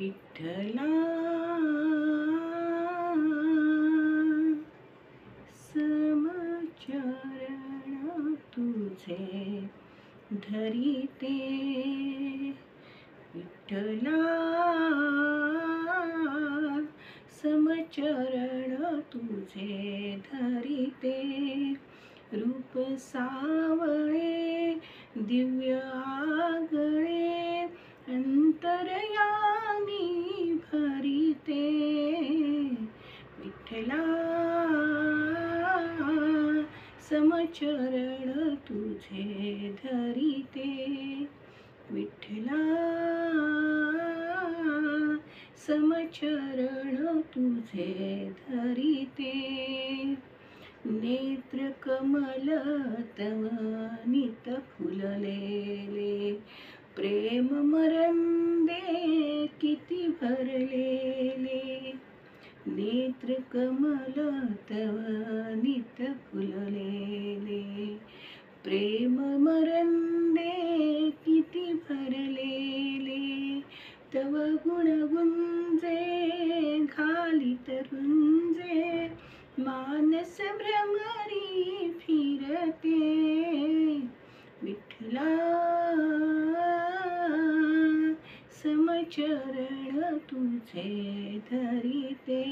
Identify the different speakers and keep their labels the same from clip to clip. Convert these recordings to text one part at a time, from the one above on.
Speaker 1: विठ्ठला समचरण तुझे धरिते, विठ्ठला समचरण तुझे धरिते, रूप सावळे दिव्य आगळे अंतरयामी भरिते, विठ्ठला समचरण तुझे धरिते, विठ्ठला समचरण तुझे धरिते, नेत्र कमल तव नित फुललेले, प्रेम मरंदे किती भरलेले, नेत्र कमल तव नित फुललेले, प्रेम मरंदे किती भरलेले, तव गुण गुंजे घालित रुंजे, मानस भ्रमरी फिरते, विठ्ठला समचरण तुझे धरिते,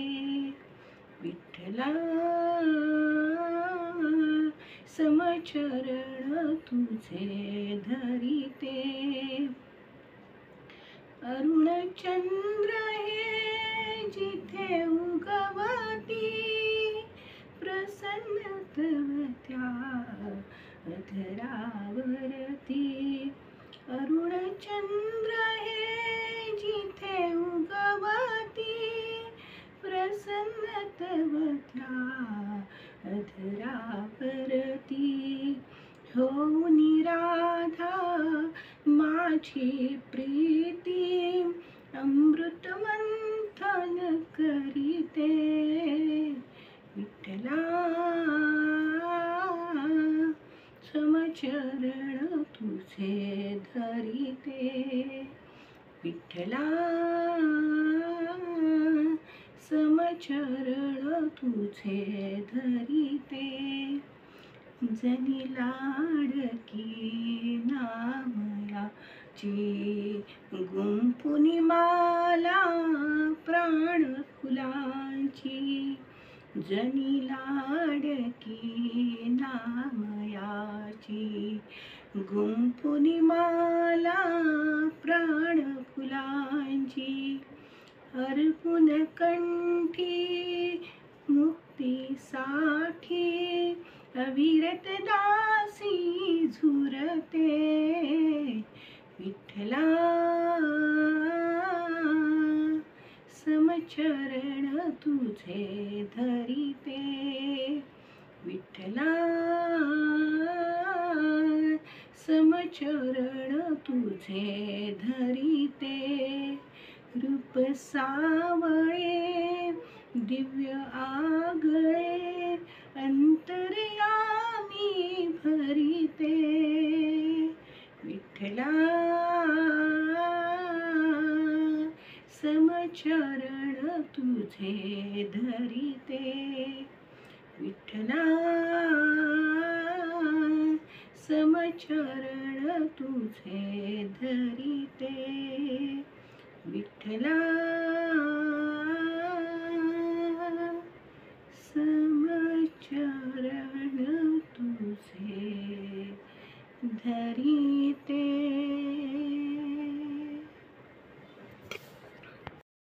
Speaker 1: विठ्ठला समचरण तुझे धरिते, अरुण चंद्र हे जिथे उगवती, प्रसन्न तव त्या अधरावरती, अरुण चंद्र हे जिथे उगवती, प्रसन्न तव त्या अधरावरती, होऊनी राधा माझी प्रीती, अमृत मंथन करीते, विठ्ठला समचरण तुझे धरिते, विठ्ठला समचरण तुझे धरिते, जनी लाडकी नामयाची, गुंफुनी माला प्राण फुलांची, जनी लाडकी नामयाची, गुंफुनी माला प्राण फुलांची, अर्पुन कंठी मुक्तीसाठी, अविरत दासी झुरते, विठ्ठला समचरण तुझे धरिते, विठ्ठला समचरण तुझे धरिते, रूप सावळे दिव्य आगळे अंतरयामी भरिते, विठ्ठला समचरण तुझे धरिते, विठ्ठला समचरण तुझे धरिते, विठ्ठला